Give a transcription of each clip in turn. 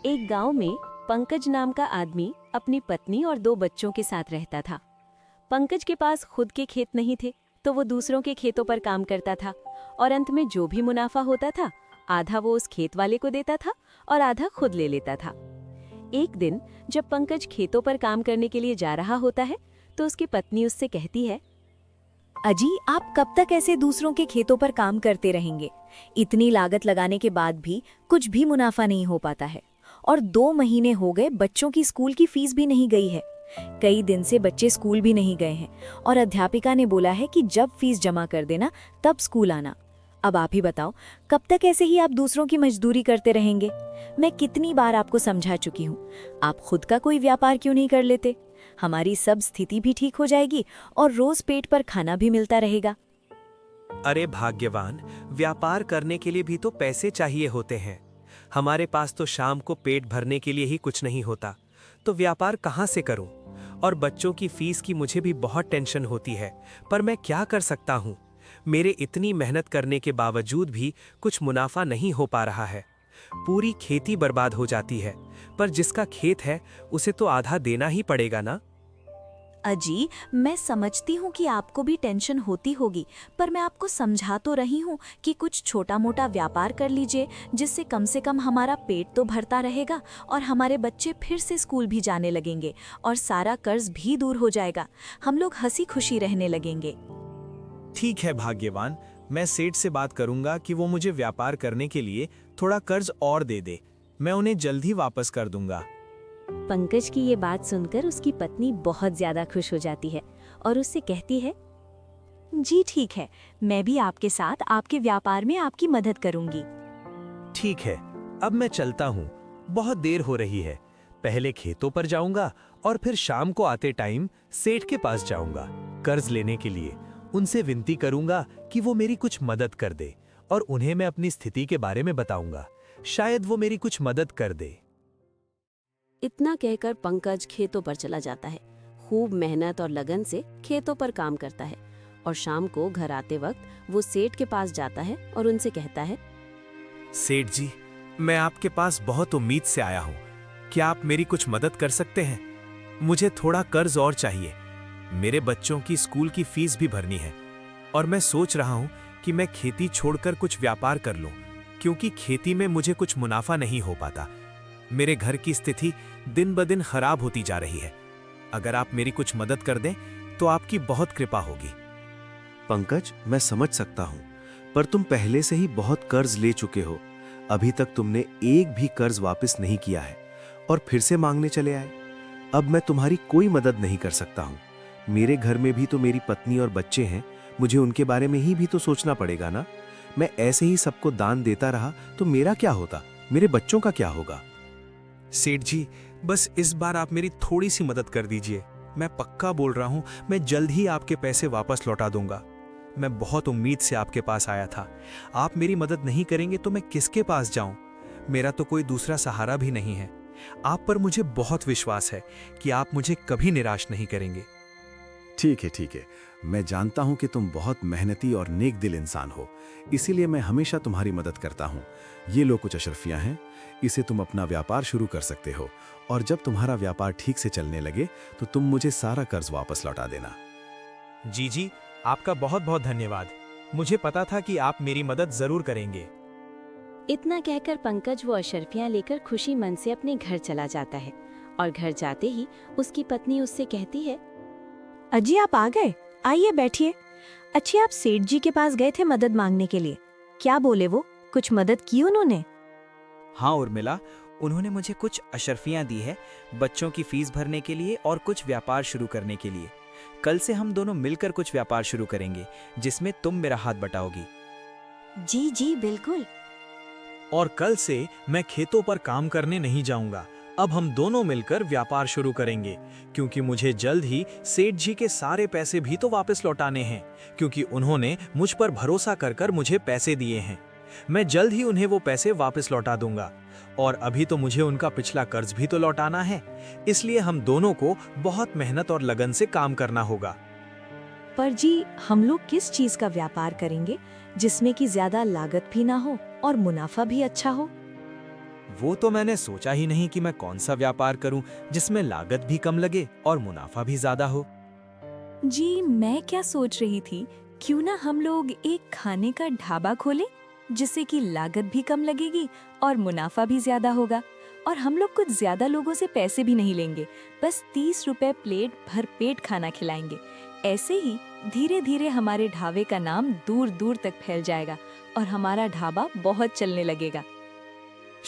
एक गांव में पंकज नाम का आदमी अपनी पत्नी और 2 बच्चों के साथ रहता था। पंकज के पास खुद के खेत नहीं थे, तो वो दूसरों के खेतों पर काम करता था और अंत में जो भी मुनाफा होता था, आधा वो उस खेत वाले को देता था और आधा खुद ले लेता था। एक दिन जब पंकज खेतों पर काम करने के लिए जा रहा होता है, तो उसकी पत्नी उससे कहती है, अजी, आप कब तक ऐसे दूसरों के खेतों पर काम करते रहेंगे? इतनी लागत लगाने के बाद भी कुछ भी मुनाफा नहीं हो पाता है। और 2 महीने हो गए, बच्चों की स्कूल की फीस भी नहीं गई है। कई दिन से बच्चे स्कूल भी नहीं गए हैं और अध्यापिका ने बोला है कि जब फीस जमा कर देना तब स्कूल आना। अब आप ही बताओ, कब तक ऐसे ही आप दूसरों की मजदूरी करते रहेंगे? मैं कितनी बार आपको समझा चुकी हूँ, आप खुद का कोई व्यापार क्यों नहीं कर लेते? हमारी सब स्थिति भी ठीक हो जाएगी और रोज पेट पर खाना भी मिलता रहेगा। अरे भाग्यवान, व्यापार करने के लिए भी तो पैसे चाहिए होते हैं। हमारे पास तो शाम को पेट भरने के लिए ही कुछ नहीं होता, तो व्यापार कहाँ से करूं? और बच्चों की फीस की मुझे भी बहुत टेंशन होती है, पर मैं क्या कर सकता हूं? मेरे इतनी मेहनत करने के बावजूद भी कुछ मुनाफा नहीं हो पा रहा है। पूरी खेती बर्बाद हो जाती है, पर जिसका खेत है उसे तो आधा देना ही पड़ेगा ना। अजी, मैं समझती हूँ कि आपको भी टेंशन होती होगी, पर मैं आपको समझा तो रही हूँ कि कुछ छोटा मोटा व्यापार कर लीजिए, जिससे कम से कम हमारा पेट तो भरता रहेगा और हमारे बच्चे फिर से स्कूल भी जाने लगेंगे और सारा कर्ज भी दूर हो जाएगा। हम लोग हंसी खुशी रहने लगेंगे। ठीक है भाग्यवान, मैं सेठ से बात करूंगा कि वो मुझे व्यापार करने के लिए थोड़ा कर्ज और दे दे। मैं उन्हें जल्द ही वापस कर दूंगा। पंकज की ये बात सुनकर उसकी पत्नी बहुत ज्यादा खुश हो जाती है और उससे कहती है, जी ठीक है, मैं भी आपके साथ आपके व्यापार में आपकी मदद करूंगी। ठीक है, अब मैं चलता हूँ, बहुत देर हो रही है। पहले खेतों पर जाऊंगा और फिर शाम को आते टाइम सेठ के पास जाऊंगा कर्ज लेने के लिए। उनसे विनती करूंगा कि वो मेरी कुछ मदद कर दे और उन्हें मैं अपनी स्थिति के बारे में बताऊंगा। शायद वो मेरी कुछ मदद कर दे। इतना कहकर पंकज खेतों पर चला जाता है। खूब मेहनत और लगन से खेतों पर काम करता है और शाम को घर आते वक्त वो सेठ के पास जाता है और उनसे कहता है, सेठ जी, मैं आपके पास बहुत उम्मीद से आया हूँ। क्या आप मेरी कुछ मदद कर सकते हैं? मुझे थोड़ा कर्ज और चाहिए। मेरे बच्चों की स्कूल की फीस भी भरनी है और मैं सोच रहा हूँ कि मैं खेती छोड़कर कुछ व्यापार कर लूँ, क्योंकि खेती में मुझे कुछ मुनाफा नहीं हो पाता। मेरे घर की स्थिति दिन ब दिन खराब होती जा रही है। अगर आप मेरी कुछ मदद कर दें तो आपकी बहुत कृपा होगी। पंकज, मैं समझ सकता हूँ, पर तुम पहले से ही बहुत कर्ज ले चुके हो। अभी तक तुमने एक भी कर्ज वापस नहीं किया है और फिर से मांगने चले आए। अब मैं तुम्हारी कोई मदद नहीं कर सकता हूँ। मेरे घर में भी तो मेरी पत्नी और बच्चे हैं, मुझे उनके बारे में ही भी तो सोचना पड़ेगा ना। मैं ऐसे ही सबको दान देता रहा तो मेरा क्या होता, मेरे बच्चों का क्या होगा? सेठ जी, बस इस बार आप मेरी थोड़ी सी मदद कर दीजिए। मैं पक्का बोल रहा हूँ, मैं जल्द ही आपके पैसे वापस लौटा दूंगा। मैं बहुत उम्मीद से आपके पास आया था। आप मेरी मदद नहीं करेंगे तो मैं किसके पास जाऊं? मेरा तो कोई दूसरा सहारा भी नहीं है। आप पर मुझे बहुत विश्वास है कि आप मुझे कभी निराश नहीं करेंगे। ठीक है, मैं जानता हूं कि तुम बहुत मेहनती और नेक दिल इंसान हो, इसीलिए मैं हमेशा तुम्हारी मदद करता हूं। ये लो कुछ अशरफियां हैं, इसे तुम अपना व्यापार शुरू कर सकते हो और जब तुम्हारा व्यापार ठीक से चलने लगे तो तुम मुझे सारा कर्ज वापस लौटा देना। जी, आपका बहुत बहुत धन्यवाद। मुझे पता था कि आप मेरी मदद जरूर करेंगे। इतना कहकर पंकज वो अशर्फियां लेकर खुशी मन से अपने घर चला जाता है और घर जाते ही उसकी पत्नी उससे कहती है, अजी, आप आ गए, आइए बैठिए। अच्छा, आप सेठ जी के पास गए थे मदद मांगने के लिए, क्या बोले वो? कुछ मदद की उन्होंने? हाँ उर्मिला, उन्होंने मुझे कुछ अशर्फियाँ दी है बच्चों की फीस भरने के लिए और कुछ व्यापार शुरू करने के लिए। कल से हम दोनों मिलकर कुछ व्यापार शुरू करेंगे जिसमें तुम मेरा हाथ बटाओगी। जी बिल्कुल। और कल से मैं खेतों पर काम करने नहीं जाऊंगा। अब हम दोनों मिलकर व्यापार शुरू करेंगे, क्योंकि मुझे जल्द ही सेठ जी के सारे पैसे भी तो वापस लौटाने हैं, क्योंकि उन्होंने मुझ पर भरोसा कर मुझे पैसे दिए हैं। मैं जल्द ही उन्हें वो पैसे वापस लौटा दूंगा और अभी तो मुझे उनका पिछला कर्ज भी तो लौटाना है। इसलिए हम दोनों को बहुत मेहनत और लगन से काम करना होगा। पर जी, हम लोग किस चीज का व्यापार करेंगे जिसमें कि ज्यादा लागत भी ना हो और मुनाफा भी अच्छा हो? वो तो मैंने सोचा ही नहीं कि मैं कौन सा व्यापार करूं जिसमें लागत भी कम लगे और मुनाफा भी ज्यादा हो। जी मैं क्या सोच रही थी, क्यों ना हम लोग एक खाने का ढाबा खोलें जिससे कि लागत भी कम लगेगी और मुनाफा भी ज्यादा होगा, और हम लोग कुछ ज्यादा लोगों से पैसे भी नहीं लेंगे, बस 30 रुपए प्लेट भर पेट खाना खिलाएंगे। ऐसे ही धीरे धीरे हमारे ढाबे का नाम दूर दूर तक फैल जाएगा और हमारा ढाबा बहुत चलने लगेगा।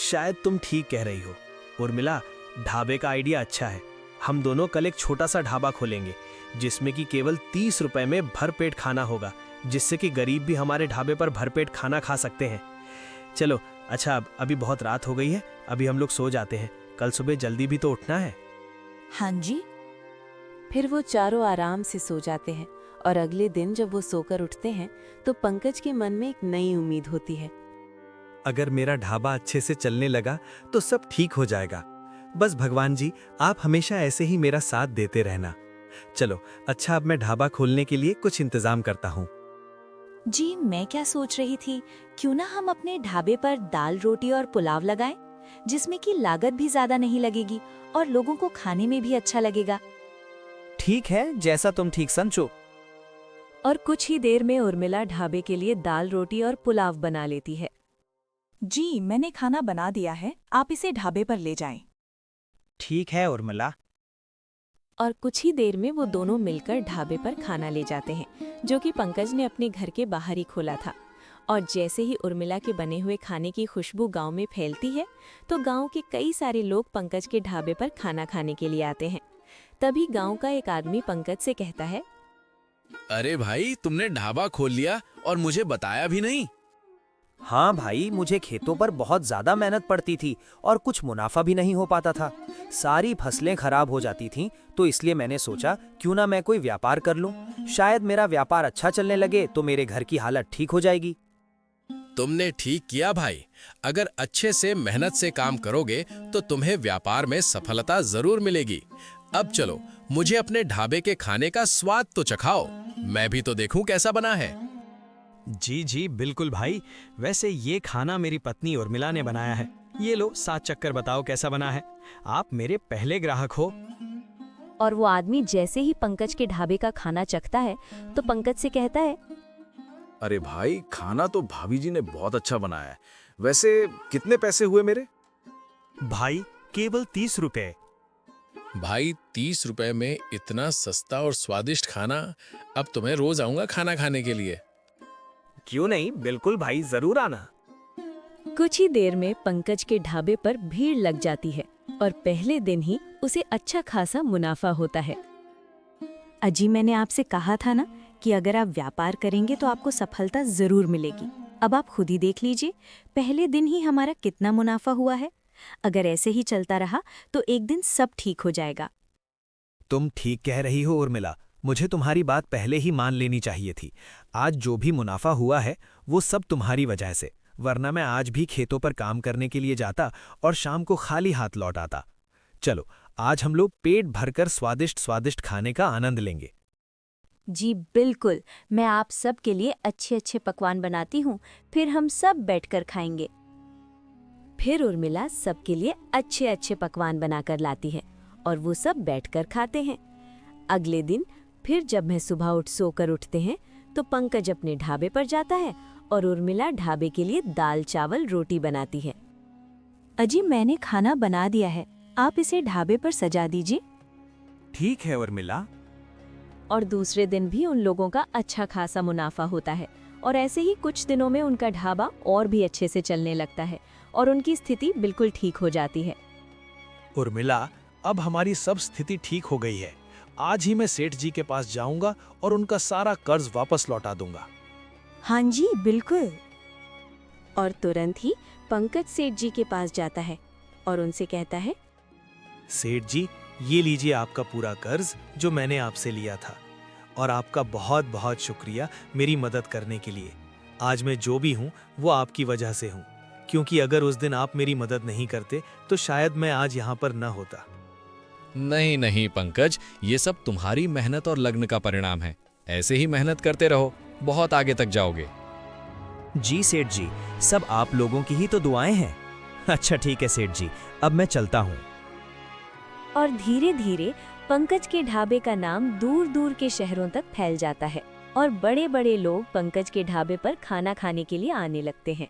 शायद तुम ठीक कह रही हो उर्मिला, ढाबे का आइडिया अच्छा है। हम दोनों कल एक छोटा सा ढाबा खोलेंगे जिसमें कि केवल 30 रुपए में भरपेट खाना होगा, जिससे कि गरीब भी हमारे ढाबे पर भरपेट खाना खा सकते हैं। चलो अच्छा, अब अभी बहुत रात हो गई है, अभी हम लोग सो जाते हैं, कल सुबह जल्दी भी तो उठना है। हाँ जी। फिर वो चारों आराम से सो जाते हैं और अगले दिन जब वो सोकर उठते हैं तो पंकज के मन में एक नई उम्मीद होती है। अगर मेरा ढाबा अच्छे से चलने लगा तो सब ठीक हो जाएगा। बस भगवान जी, आप हमेशा ऐसे ही मेरा साथ देते रहना। चलो अच्छा, अब मैं ढाबा खोलने के लिए कुछ इंतजाम करता हूँ। जी मैं क्या सोच रही थी, क्यों ना हम अपने ढाबे पर दाल रोटी और पुलाव लगाएं, जिसमें कि लागत भी ज्यादा नहीं लगेगी और लोगों को खाने में भी अच्छा लगेगा। ठीक है, जैसा तुम ठीक समझो। और कुछ ही देर में उर्मिला ढाबे के लिए दाल रोटी और पुलाव बना लेती है। जी मैंने खाना बना दिया है, आप इसे ढाबे पर ले जाएं। ठीक है उर्मिला। और कुछ ही देर में वो दोनों मिलकर ढाबे पर खाना ले जाते हैं, जो कि पंकज ने अपने घर के बाहर ही खोला था। और जैसे ही उर्मिला के बने हुए खाने की खुशबू गांव में फैलती है तो गांव के कई सारे लोग पंकज के ढाबे पर खाना खाने के लिए आते हैं। तभी गांव का एक आदमी पंकज से कहता है, अरे भाई, तुमने ढाबा खोल लिया और मुझे बताया भी नहीं। हाँ भाई, मुझे खेतों पर बहुत ज्यादा मेहनत पड़ती थी और कुछ मुनाफा भी नहीं हो पाता था। सारी फसलें खराब हो जाती थीं, तो इसलिए मैंने सोचा क्यों ना मैं कोई व्यापार कर लूं। शायद मेरा व्यापार अच्छा चलने लगे तो मेरे घर की हालत ठीक हो जाएगी। तुमने ठीक किया भाई। अगर अच्छे से मेहनत से काम करोगे तो तुम्हें व्यापार में सफलता जरूर मिलेगी। अब चलो, मुझे अपने ढाबे के खाने का स्वाद तो चखाओ, मैं भी तो देखूं कैसा बना है। जी जी बिल्कुल भाई, वैसे ये खाना मेरी पत्नी उर्मिला ने बनाया है। ये लो 7 चक्कर बताओ कैसा बना है। आप मेरे पहले ग्राहक हो। और वो आदमी जैसे ही पंकज के ढाबे का खाना चखता है तो पंकज से कहता है, अरे भाई, खाना तो भाभी जी ने बहुत अच्छा बनाया है। वैसे कितने पैसे हुए मेरे? भाई केवल 30 रुपए। भाई 30 रुपए में इतना सस्ता और स्वादिष्ट खाना, अब तुम्हें रोज आऊंगा खाना खाने के लिए। क्यों नहीं, बिल्कुल भाई, जरूर आना। कुछ ही देर में पंकज के ढाबे पर भीड़ लग जाती है और पहले दिन ही उसे अच्छा खासा मुनाफा होता है। अजी मैंने आपसे कहा था ना कि अगर आप व्यापार करेंगे तो आपको सफलता जरूर मिलेगी। अब आप खुद ही देख लीजिए, पहले दिन ही हमारा कितना मुनाफा हुआ है। अगर ऐसे ही चलता रहा तो एक दिन सब ठीक हो जाएगा। तुम ठीक कह रही हो उर्मिला, मुझे तुम्हारी बात पहले ही मान लेनी चाहिए थी। आज जो भी मुनाफा हुआ है वो सब तुम्हारी वजह से, वरना मैं आज भी खेतों पर काम करने के लिए जाता और शाम को खाली हाथ लौट आता। चलो आज हम लोग पेट भरकर स्वादिष्ट स्वादिष्ट खाने का आनंद लेंगे। जी बिल्कुल, मैं आप सब के लिए अच्छे अच्छे पकवान बनाती हूँ, फिर हम सब बैठकर खाएंगे। फिर उर्मिला सबके लिए अच्छे अच्छे पकवान बनाकर लाती है और वो सब बैठकर खाते हैं। अगले दिन फिर जब मैं सुबह सोकर उठते हैं तो पंकज अपने ढाबे पर जाता है और उर्मिला ढाबे के लिए दाल चावल रोटी बनाती है। अजी मैंने खाना बना दिया है, आप इसे ढाबे पर सजा दीजिए। ठीक है उर्मिला। और दूसरे दिन भी उन लोगों का अच्छा खासा मुनाफा होता है और ऐसे ही कुछ दिनों में उनका ढाबा और भी अच्छे से चलने लगता है और उनकी स्थिति बिल्कुल ठीक हो जाती है। उर्मिला, अब हमारी सब स्थिति ठीक हो गई है। आज ही मैं सेठ जी के पास जाऊंगा और उनका सारा कर्ज वापस लौटा दूंगा। हाँ जी बिल्कुल। और तुरंत ही पंकज सेठ जी के पास जाता है और उनसे कहता है, सेठ जी, ये लीजिए आपका पूरा कर्ज जो मैंने आपसे लिया था, और आपका बहुत बहुत शुक्रिया मेरी मदद करने के लिए। आज मैं जो भी हूँ वो आपकी वजह से हूँ, क्योंकि अगर उस दिन आप मेरी मदद नहीं करते तो शायद मैं आज यहाँ पर न होता। नहीं नहीं पंकज, ये सब तुम्हारी मेहनत और लगन का परिणाम है। ऐसे ही मेहनत करते रहो, बहुत आगे तक जाओगे। जी सेठ जी, सब आप लोगों की ही तो दुआएं हैं। अच्छा ठीक है सेठ जी, अब मैं चलता हूँ। और धीरे धीरे पंकज के ढाबे का नाम दूर दूर के शहरों तक फैल जाता है और बड़े बड़े लोग पंकज के ढाबे पर खाना खाने के लिए आने लगते हैं।